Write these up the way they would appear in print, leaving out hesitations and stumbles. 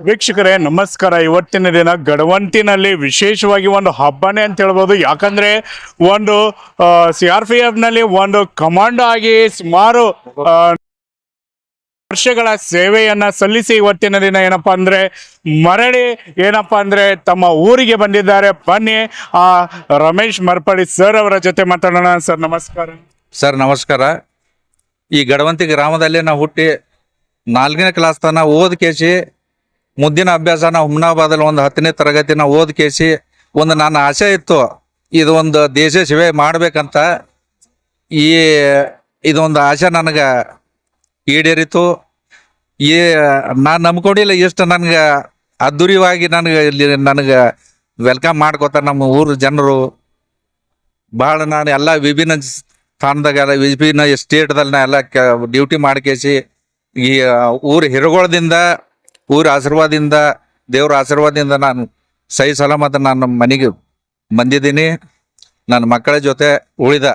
ವೀಕ್ಷಕರೇ ನಮಸ್ಕಾರ. ಇವತ್ತಿನ ದಿನ ಗಡವಂತಿನಲ್ಲಿ ವಿಶೇಷವಾಗಿ ಒಂದು ಹಬ್ಬನೇ ಅಂತ ಹೇಳ್ಬೋದು. ಯಾಕಂದ್ರೆ ಒಂದು CRPF ನಲ್ಲಿ ಒಂದು ಕಮಾಂಡೋ ಆಗಿ ಸುಮಾರು ವರ್ಷಗಳ ಸೇವೆಯನ್ನ ಸಲ್ಲಿಸಿ ಇವತ್ತಿನ ದಿನ ಏನಪ್ಪಾ ಅಂದ್ರೆ ಮರಳಿ ಏನಪ್ಪಾ ಅಂದ್ರೆ ತಮ್ಮ ಊರಿಗೆ ಬಂದಿದ್ದಾರೆ. ಬನ್ನಿ ರಮೇಶ್ ಮರ್ಪಡಿ ಸರ್ ಅವರ ಜೊತೆ ಮಾತಾಡೋಣ. ಸರ್ ನಮಸ್ಕಾರ. ಸರ್ ನಮಸ್ಕಾರ. ಈ ಗಡವಂತಿ ಗ್ರಾಮದಲ್ಲಿ ನಾವು ಹುಟ್ಟಿ 4ನೇ ಕ್ಲಾಸ್ ತನ ಓದ್ ಕೇಸಿ ಮುದ್ದಿನ ಅಭ್ಯಾಸ ನಾವು ಹುಮ್ನಾಬಾದಲ್ಲಿ ಒಂದು 10ನೇ ತರಗತಿ ನಾವು ಓದ್ ಕೇಸಿ ಒಂದು ನನ್ನ ಆಸೆ ಇತ್ತು, ಇದು ಒಂದು ದೇಶ ಸೇವೆ ಮಾಡ್ಬೇಕಂತ. ಇದೊಂದು ಆಸೆ ನನಗೆ ಈಡೇರಿತು. ನಾನು ನಂಬ್ಕೊಂಡಿಲ್ಲ ಎಷ್ಟು ನನಗೆ ಅದ್ದೂರಿಯಾಗಿ ನನಗೆ ವೆಲ್ಕಮ್ ಮಾಡ್ಕೋತಾರೆ ನಮ್ಮ ಊರು ಜನರು. ಭಾಳ ನಾನು ಎಲ್ಲ ವಿಭಿನ್ನ ಸ್ಥಾನದಾಗ ವಿಭಿನ್ನ ಸ್ಟೇಟ್ದಲ್ಲಿ ನಾ ಎಲ್ಲ ಡ್ಯೂಟಿ ಮಾಡ್ಕೇಸಿ ಈ ಊರು ಹಿರುಗೋಳದಿಂದ ಊರ ಆಶೀರ್ವಾದದಿಂದ ದೇವ್ರ ಆಶೀರ್ವಾದದಿಂದ ನಾನು ಸಹಿ ಸಲಾಮತ ನಾನು ಮನೆಗೆ ಬಂದಿದ್ದೀನಿ. ನನ್ನ ಮಕ್ಕಳ ಜೊತೆ ಉಳಿದ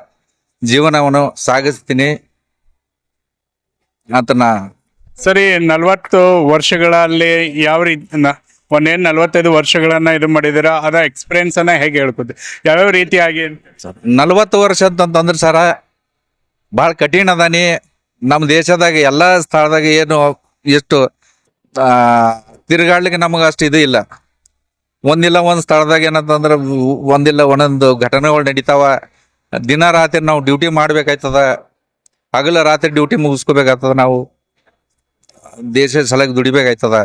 ಜೀವನವನ್ನು ಸಾಗಿಸ್ತೀನಿ ಅಂತ ನಾ. ಸರಿ, 40 ವರ್ಷಗಳಲ್ಲಿ ಯಾವ ರೀತಿ ಒಂದೇನು 45 ವರ್ಷಗಳನ್ನ ಇದು ಮಾಡಿದಿರ, ಅದ ಎಕ್ಸ್ಪೀರಿಯನ್ಸ್ ಅನ್ನ ಹೇಗೆ ಹೇಳ್ಕೊತೀವಿ, ಯಾವ್ಯಾವ ರೀತಿಯಾಗಿ? 40 ವರ್ಷ ಅಂತಂದ್ರೆ ಸರ ಭಾಳ ಕಠಿಣ ಅದಾನಿ. ನಮ್ಮ ದೇಶದಾಗ ಎಲ್ಲ ಸ್ಥಳದಾಗ ಏನು ಎಷ್ಟು ತಿರುಗಾಡ್ಲಿಕ್ಕೆ ನಮಗೆ ಅಷ್ಟು ಇದು ಇಲ್ಲ. ಒಂದಿಲ್ಲ ಒಂದು ಸ್ಥಳದಾಗ ಏನಂತಂದ್ರೆ ಒಂದಿಲ್ಲ ಒಂದೊಂದು ಘಟನೆಗಳು ನಡೀತಾವ. ದಿನ ರಾತ್ರಿ ನಾವು ಡ್ಯೂಟಿ ಮಾಡ್ಬೇಕಾಯ್ತದ, ಹಗಲ ರಾತ್ರಿ ಡ್ಯೂಟಿ ಮುಗಿಸ್ಕೋಬೇಕಾಗ್ತದ. ನಾವು ದೇಶ ಸಲಕ್ಕೆ ದುಡಿಬೇಕಾಯ್ತದ.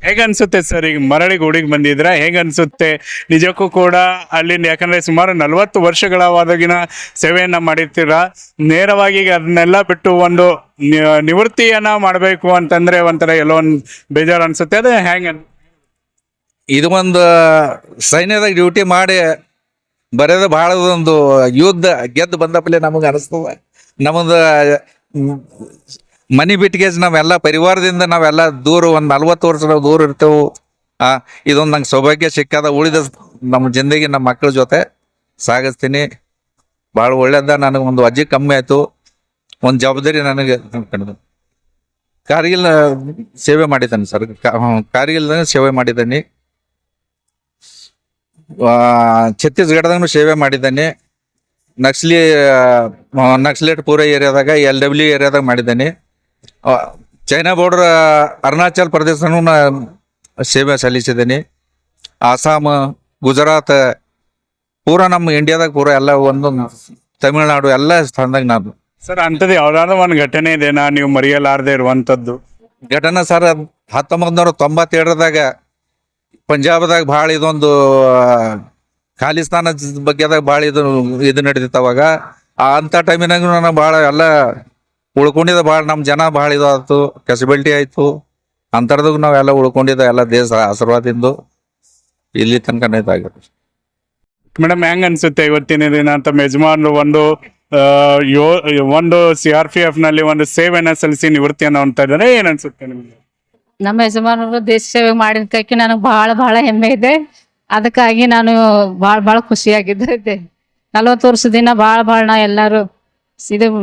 ಹೇಗೆ ಅನ್ಸುತ್ತೆ ಸರ್, ಈಗ ಮರಳಿ ಗೂಡಿಗೆ ಬಂದಿದ್ರ ಹೇಗೆ ಅನ್ಸುತ್ತೆ ನಿಜಕ್ಕೂ ಕೂಡ ಅಲ್ಲಿಂದ? ಯಾಕಂದ್ರೆ ಸುಮಾರು 40 ವರ್ಷಗಳವರೆಗಿನ ಸೇವೆಯನ್ನ ಮಾಡಿರ್ತೀರ. ನೇರವಾಗಿ ಈಗ ಅದನ್ನೆಲ್ಲ ಬಿಟ್ಟು ಒಂದು ನಿವೃತ್ತಿಯನ್ನ ಮಾಡಬೇಕು ಅಂತಂದ್ರೆ ಒಂಥರ ಎಲ್ಲೋ ಒಂದು ಬೇಜಾರು ಅನ್ಸುತ್ತೆ. ಅದು ಹೆಂಗ? ಇದು ಒಂದು ಸೈನ್ಯದಾಗ ಡ್ಯೂಟಿ ಮಾಡಿ ಬರೆದ ಬಹಳ ಒಂದು ಯುದ್ಧ ಗೆದ್ದು ಬಂದಪ್ಪಲೆ ನಮಗೆ ಅನಿಸ್ತದ. ನಮ್ಮದು ಮನೆ ಬಿಟ್ಟಿಗೆ ನಾವೆಲ್ಲ ಪರಿವಾರದಿಂದ ನಾವೆಲ್ಲ ದೂರ ಒಂದು 40 ವರ್ಷ ನಾವು ದೂರ ಇರ್ತೇವೆ. ಇದೊಂದು ನಂಗೆ ಸೌಭಾಗ್ಯ ಸಿಕ್ಕದ. ಉಳಿದ ನಮ್ಮ ಜಿಂದಗಿ ನಮ್ಮ ಮಕ್ಕಳ ಜೊತೆ ಸಾಗಿಸ್ತೀನಿ. ಭಾಳ ಒಳ್ಳೇದ. ನನಗೆ ಒಂದು ಅಜ್ಜಿ ಕಮ್ಮಿ ಆಯಿತು, ಒಂದು ಜವಾಬ್ದಾರಿ ನನಗೆ ಕಂಡು. ಕಾರ್ಗಿಲ್ ಸೇವೆ ಮಾಡಿದ್ದಾನೆ ಸರ್, ಕಾರ್ಗಿಲ್ದಾಗ ಸೇವೆ ಮಾಡಿದ್ದಾನೆ. ಛತ್ತೀಸ್ಗಢದಾಗೂ ಸೇವೆ ಮಾಡಿದ್ದಾನೆ. ನಕ್ಸಲೇಟ್ ಪೂರ ಏರಿಯಾದಾಗ LW ಏರಿಯಾದಾಗ ಮಾಡಿದ್ದಾನೆ. ಚೈನಾ ಬಾರ್ಡರ್ ಅರುಣಾಚಲ್ ಪ್ರದೇಶನೂ ಸೇವೆ ಸಲ್ಲಿಸಿದ್ದೇನೆ. ಆಸಾಮ್, ಗುಜರಾತ್, ಪೂರ ನಮ್ಮ ಇಂಡಿಯಾದಾಗ ಪೂರ ಎಲ್ಲ ಒಂದೊಂದು ತಮಿಳ್ನಾಡು ಎಲ್ಲ ಸ್ಥಾನದಾಗ ನಾನು. ಸರ್ ಅಂಥದ್ದು ಯಾವ್ದಾದ್ರು ಒಂದು ಘಟನೆ ಇದೆನಾ ನೀವು ಮರೆಯಲಾರದೆ ಇರುವಂಥದ್ದು? ಘಟನೆ ಸರ್ 1997ದಾಗ ಪಂಜಾಬ್ದಾಗ ಭಾಳ ಇದೊಂದು ಖಾಲಿಸ್ತಾನ ಬಗ್ಗೆದಾಗ ಭಾಳ ಇದು ನಡೀತಿತ್ತು ಅವಾಗ. ಅಂಥ ಟೈಮಿನಾಗ ನಾನು ಭಾಳ ಎಲ್ಲ ಉಳ್ಕೊಂಡಿದ್ದ. ಭಾಳ ನಮ್ಮ ಜನ ಭಾಳ ಇದಾಯ್ತು, ಕೆಸಬಿಲಿಟಿ ಆಯಿತು. ಅಂಥರದಾಗ ನಾವೆಲ್ಲ ಉಳ್ಕೊಂಡಿದ್ದ ಎಲ್ಲ ದೇಶ ಆಶೀರ್ವಾದಿಂದ ಇಲ್ಲಿ ತನಕ ಇದಾಗುತ್ತೆ. ಮೇಡಮ್ ಹೆಂಗ್ ಅನ್ಸುತ್ತೆ ಇವತ್ತಿನ ದಿನ ತಮ್ಮ ಯಜಮಾನರು ಒಂದು CRPF ನಲ್ಲಿ ಒಂದು ಸೇವೆನ ಸಲ್ಲಿಸಿ ನಿವೃತ್ತಿಯನ್ನ ಹೊಂದ್ತಾ ಇದ್ದಾರೆ, ಏನ್ ಅನ್ಸುತ್ತೆ ನಿಮ್ಗೆ? ನಮ್ಮ ಯಜಮಾನರು ದೇಶ ಸೇವೆ ಮಾಡಿದಕ್ಕೆ ನನಗೆ ಬಹಳ ಹೆಮ್ಮೆ ಇದೆ. ಅದಕ್ಕಾಗಿ ನಾನು ಭಾಳ ಖುಷಿಯಾಗಿದ್ದೆ. 40 ವರ್ಷದಿಂದ ಭಾಳ ನಾ ಎಲ್ಲರೂ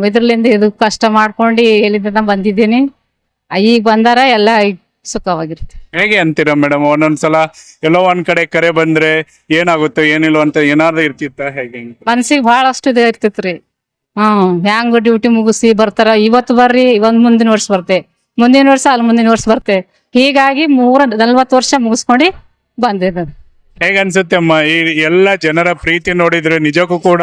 ಇದ್ರಲಿಂದ ಇದು ಕಷ್ಟ ಮಾಡ್ಕೊಂಡು ಎಲ್ಲಿಂದ ಬಂದಿದ್ದೀನಿ. ಈಗ ಬಂದಾರ ಎಲ್ಲ ಸುಖವಾಗಿರುತ್ತೆ. ಹೇಗೆ ಅಂತೀರಾ ಮೇಡಮ್? ಒಂದೊಂದ್ಸಲ ಎಲ್ಲೋ ಒಂದ್ ಕಡೆ ಕರೆ ಬಂದ್ರೆ ಏನಾಗುತ್ತೆ ಏನಿಲ್ಲ ಅಂತ ಏನಾದ್ರು ಇರ್ತಿತ್ತ? ಹೇಗೆ ಮನ್ಸಿಗೆ ಭಾಳಷ್ಟು ಇದು ಇರ್ತಿತ್ರಿ. ಹ್ಯಾಂಗ ಡ್ಯೂಟಿ ಮುಗಿಸಿ ಬರ್ತಾರ, ಇವತ್ತು ಬರ್ರಿ, ಮುಂದಿನ ವರ್ಷ ಬರ್ತೆ, ಮುಂದಿನ ವರ್ಷ ಮುಂದಿನ ವರ್ಷ ಬರ್ತೆ. ಹೀಗಾಗಿ 40 ವರ್ಷ ಮುಗಿಸ್ಕೊಂಡು ಬಂದಿದ್ದ. ಹೇಗೆ ಅನ್ಸುತ್ತೆ ಅಮ್ಮ ಈ ಎಲ್ಲ ಜನರ ಪ್ರೀತಿ ನೋಡಿದ್ರೆ? ನಿಜಕ್ಕೂ ಕೂಡ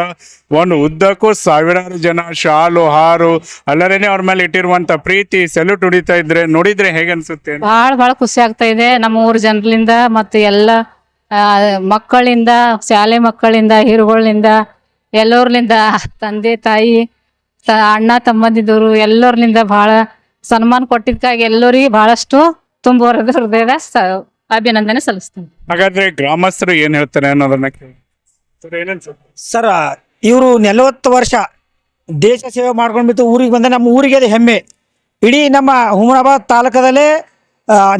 ಒಂದು ಉದ್ದಕ್ಕೂ ಸಾವಿರಾರು ಜನ ಶಾಲು ಹಾರು ಅಲ್ಲರೇನೆ ಅವ್ರ ಮೇಲೆ ಇಟ್ಟಿರುವಂತ ಪ್ರೀತಿ ಸೆಲ್ಯೂಟ್ ಹೊಡಿತಾ ಇದ್ರೆ ನೋಡಿದ್ರೆ ಹೇಗೆ ಅನ್ಸುತ್ತೆ? ಭಾಳ ಖುಷಿ ಆಗ್ತಾ ಇದೆ. ನಮ್ಮ ಊರ್ ಜನರಿಂದ ಮತ್ತೆ ಎಲ್ಲ ಮಕ್ಕಳಿಂದ, ಶಾಲೆ ಮಕ್ಕಳಿಂದ, ಹಿರುಗಳಿಂದ, ಎಲ್ಲೋರ್ಲಿಂದ, ತಂದೆ ತಾಯಿ, ಅಣ್ಣ ತಮ್ಮಂದಿದವರು ಎಲ್ಲೋರ್ಲಿಂದ ಭಾಳ ಸನ್ಮಾನ ಕೊಟ್ಟಿದ್ದಕ್ಕಾಗಿ ಎಲ್ಲರಿಗೆ ಬಹಳಷ್ಟು ತುಂಬುವರದ ಹೃದಯದ ಅಭಿನಂದನೆ ಸಲ್ಲಿಸ್ತೀನಿ. ಹಾಗಾದ್ರೆ ಗ್ರಾಮಸ್ಥರು ಏನ್ ಹೇಳ್ತಾರೆ ಅನ್ನೋದನ್ನ ಸರ್, ಇವರು 40 ವರ್ಷ ದೇಶ ಸೇವೆ ಮಾಡ್ಕೊಂಡ್ಬಿಟ್ಟು ಊರಿಗೆ ಬಂದ. ನಮ್ಮ ಊರಿಗೆ ಅದು ಹೆಮ್ಮೆ. ಇಡೀ ನಮ್ಮ ಹುಮನಾಬಾದ್ ತಾಲೂಕದಲ್ಲೇ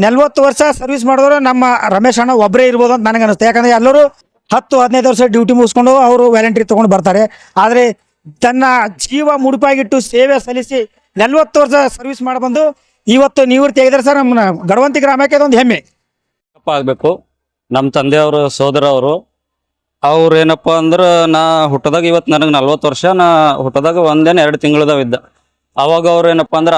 40 ವರ್ಷ ಸರ್ವಿಸ್ ಮಾಡಿದವರು ನಮ್ಮ ರಮೇಶ್ ಅಣ್ಣ ಒಬ್ಬರೇ ಇರ್ಬೋದು ಅಂತ ನನಗೆ ಅನಿಸುತ್ತೆ. ಯಾಕಂದರೆ ಎಲ್ಲರೂ 10-15 ವರ್ಷ ಡ್ಯೂಟಿ ಮುಗಿಸ್ಕೊಂಡು ಅವರು ವ್ಯಾಲೆಂಟ್ರಿ ತೊಗೊಂಡು ಬರ್ತಾರೆ. ಆದರೆ ತನ್ನ ಜೀವ ಮುಡುಪಾಗಿಟ್ಟು ಸೇವೆ ಸಲ್ಲಿಸಿ 40 ವರ್ಷ ಸರ್ವಿಸ್ ಮಾಡಿ ಬಂದು ಇವತ್ತು ನಿವೃತ್ತಿ ಆಗಿದ್ದಾರೆ ಸರ್. ನಮ್ಮ ಗಡವಂತಿ ಗ್ರಾಮಕ್ಕೆ ಅದೊಂದು ಹೆಮ್ಮೆ. ಆಗಬೇಕು. ನಮ್ಮ ತಂದೆಯವರು ಸೋದರ ಅವ್ರು ಏನಪ್ಪ ಅಂದ್ರೆ ನಾ ಹುಟ್ಟದಾಗ ಇವತ್ತು ನನಗೆ 40 ವರ್ಷ. ನಾ ಹುಟ್ಟದಾಗ 1-2 ತಿಂಗಳದಾವಿದ್ದ. ಅವಾಗ ಅವ್ರು ಏನಪ್ಪ ಅಂದ್ರೆ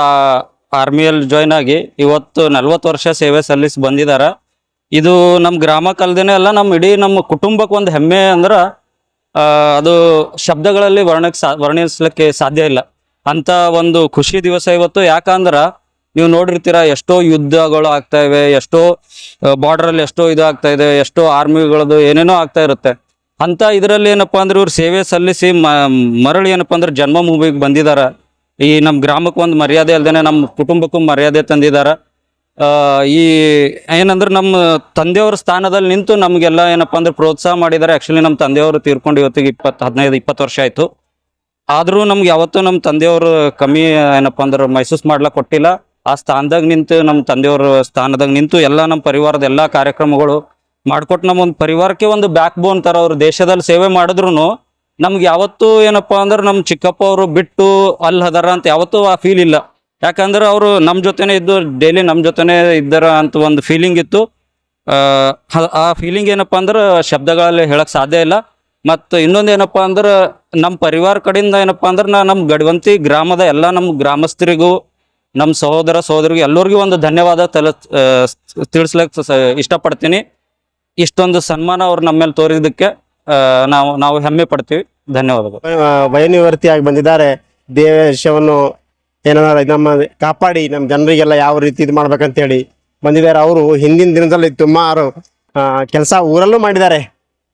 ಆರ್ಮಿಯಲ್ಲಿ ಜಾಯ್ನ್ ಆಗಿ ಇವತ್ತು 40 ವರ್ಷ ಸೇವೆ ಸಲ್ಲಿಸಿ ಬಂದಿದ್ದಾರೆ. ಇದು ನಮ್ಮ ಗ್ರಾಮಕ್ಕಲ್ದೇನೆ ಅಲ್ಲ, ನಮ್ಮ ಇಡೀ ನಮ್ಮ ಕುಟುಂಬಕ್ಕೆ ಒಂದು ಹೆಮ್ಮೆ ಅಂದ್ರೆ ಅದು ಶಬ್ದಗಳಲ್ಲಿ ವರ್ಣಿಸ್ಲಿಕ್ಕೆ ಸಾಧ್ಯ ಇಲ್ಲ. ಅಂತ ಒಂದು ಖುಷಿ ದಿವಸ ಇವತ್ತು. ಯಾಕಂದ್ರೆ ನೀವು ನೋಡಿರ್ತೀರ, ಎಷ್ಟೋ ಯುದ್ಧಗಳು ಆಗ್ತಾ ಇವೆ, ಎಷ್ಟೋ ಬಾರ್ಡ್ರಲ್ಲಿ ಎಷ್ಟೋ ಇದು ಆಗ್ತಾ ಇದೆ, ಎಷ್ಟೋ ಆರ್ಮಿಗಳದ್ದು ಏನೇನೋ ಆಗ್ತಾ ಇರುತ್ತೆ. ಅಂತ ಇದರಲ್ಲಿ ಏನಪ್ಪಾ ಅಂದ್ರೆ ಇವ್ರು ಸೇವೆ ಸಲ್ಲಿಸಿ ಮರಳಿ ಏನಪ್ಪಾ ಅಂದ್ರೆ ಜನ್ಮಭೂಮಿಗೆ ಬಂದಿದ್ದಾರೆ. ಈ ನಮ್ಮ ಗ್ರಾಮಕ್ಕೆ ಒಂದು ಮರ್ಯಾದೆ ಅಲ್ದೇನೆ ನಮ್ಮ ಕುಟುಂಬಕ್ಕೂ ಮರ್ಯಾದೆ ತಂದಿದ್ದಾರೆ. ಈ ಏನಂದ್ರೆ ನಮ್ಮ ತಂದೆಯವ್ರ ಸ್ಥಾನದಲ್ಲಿ ನಿಂತು ನಮಗೆಲ್ಲ ಏನಪ್ಪಾ ಅಂದ್ರೆ ಪ್ರೋತ್ಸಾಹ ಮಾಡಿದ್ದಾರೆ. ಆ್ಯಕ್ಚುಲಿ ನಮ್ಮ ತಂದೆಯವರು ತೀರ್ಕೊಂಡು ಇವತ್ತಿಗೆ 15-20 ವರ್ಷ ಆಯಿತು. ಆದರೂ ನಮ್ಗೆ ಯಾವತ್ತೂ ನಮ್ಮ ತಂದೆಯವರು ಕಮ್ಮಿ ಏನಪ್ಪ ಅಂದ್ರೆ ಮೈಸೂಸ್ ಮಾಡ್ಲಿಕ್ಕೆ ಕೊಟ್ಟಿಲ್ಲ. ಆ ಸ್ಥಾನದಾಗ ನಿಂತು ನಮ್ಮ ತಂದೆಯವ್ರ ಸ್ಥಾನದಾಗ ನಿಂತು ಎಲ್ಲ ನಮ್ಮ ಪರಿವಾರದ ಎಲ್ಲ ಕಾರ್ಯಕ್ರಮಗಳು ಮಾಡಿಕೊಟ್ಟು ನಮ್ಮ ಒಂದು ಪರಿವಾರಕ್ಕೆ ಒಂದು ಬ್ಯಾಕ್ ಬೋನ್ ಥರ ಅವರು ದೇಶದಲ್ಲಿ ಸೇವೆ ಮಾಡಿದ್ರು ನಮ್ಗೆ ಯಾವತ್ತೂ ಏನಪ್ಪ ಅಂದ್ರೆ ನಮ್ಮ ಚಿಕ್ಕಪ್ಪ ಅವರು ಬಿಟ್ಟು ಅಲ್ಲಿ ಹದಾರ ಅಂತ ಯಾವತ್ತೂ ಆ ಫೀಲ್ ಇಲ್ಲ. ಯಾಕಂದ್ರೆ ಅವರು ನಮ್ಮ ಜೊತೆನೇ ಇದ್ದು ಡೈಲಿ ನಮ್ಮ ಜೊತೆನೇ ಇದ್ದಾರ ಅಂತ ಒಂದು ಫೀಲಿಂಗ್ ಇತ್ತು. ಆ ಫೀಲಿಂಗ್ ಏನಪ್ಪ ಅಂದ್ರೆ ಶಬ್ದಗಳಲ್ಲಿ ಹೇಳಕ್ಕೆ ಸಾಧ್ಯ ಇಲ್ಲ. ಮತ್ತು ಇನ್ನೊಂದು ಏನಪ್ಪ ಅಂದ್ರೆ ನಮ್ಮ ಪರಿವಾರ ಕಡೆಯಿಂದ ಏನಪ್ಪ ಅಂದ್ರೆ ನಮ್ಮ ಗಡವಂತಿ ಗ್ರಾಮದ ಎಲ್ಲ ನಮ್ಮ ಗ್ರಾಮಸ್ಥರಿಗೂ ನಮ್ಮ ಸಹೋದರ ಸಹೋದರಿಗೂ ಎಲ್ಲರಿಗೂ ಒಂದು ಧನ್ಯವಾದ ತಿಳಿಸ್ಲಿಕ್ಕೆ ಇಷ್ಟಪಡ್ತೀನಿ. ಇಷ್ಟೊಂದು ಸನ್ಮಾನ ಅವ್ರು ನಮ್ಮ ಮೇಲೆ ತೋರಿದ್ದಕ್ಕೆ ನಾವು ಹೆಮ್ಮೆ ಪಡ್ತೀವಿ. ಧನ್ಯವಾದಗಳು. ವಯೋನಿವೃತ್ತಿಯಾಗಿ ಬಂದಿದ್ದಾರೆ. ದೇಶವನ್ನು ಏನಾದ್ರು ನಮ್ಮ ಕಾಪಾಡಿ ನಮ್ಮ ಜನರಿಗೆಲ್ಲ ಯಾವ ರೀತಿ ಇದು ಮಾಡ್ಬೇಕಂತೇಳಿ ಬಂದಿದ್ದಾರೆ. ಅವರು ಹಿಂದಿನ ದಿನದಲ್ಲಿ ಸುಮಾರು ಕೆಲಸ ಊರಲ್ಲೂ ಮಾಡಿದ್ದಾರೆ.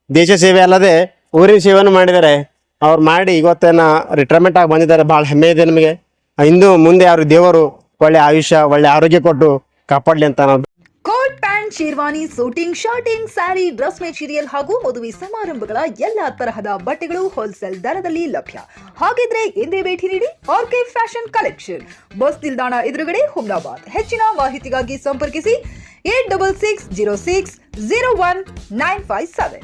ದೇಶ ಸೇವೆ ಅಲ್ಲದೆ ಊರಿನ ಸೇವೆಯನ್ನು ಮಾಡಿದ್ದಾರೆ. ಅವ್ರು ಮಾಡಿ ಇವತ್ತೇನ ರಿಟೈರ್ಮೆಂಟ್ ಆಗಿ ಬಂದಿದ್ದಾರೆ. ಭಾಳ ಹೆಮ್ಮೆ ಇದೆ ನಮಗೆ. ಇಂದು ಮುಂದೆ ಅವ್ರ ದೇವರು ಒಳ್ಳೆ ಆಯುಷ್ಯ ಒಳ್ಳೆ ಆರೋಗ್ಯ ಕೊಟ್ಟು ಕಾಪಾಡಲಿ ಅಂತ ನಾವು. Coat pant, sherwani, suiting, shirting, sari, dress material ಹಾಗೂ ಮದುವೆ ಸಮಾರಂಭಗಳ ಎಲ್ಲಾ ತರಹದ ಬಟ್ಟೆಗಳು ಹೋಲ್ಸೇಲ್ ದರದಲ್ಲಿ ಲಭ್ಯ. ಹಾಗಿದ್ರೆ ಎಂದೇ ಭೇಟಿ ನೀಡಿ ಆರ್ಕೆ ಫ್ಯಾಷನ್ ಕಲೆಕ್ಷನ್, ಬಸ್ ನಿಲ್ದಾಣ ಎದುರುಗಡೆ, ಹುಮ್ನಾಬಾದ್. ಹೆಚ್ಚಿನ ಮಾಹಿತಿಗಾಗಿ ಸಂಪರ್ಕಿಸಿ 8660601957.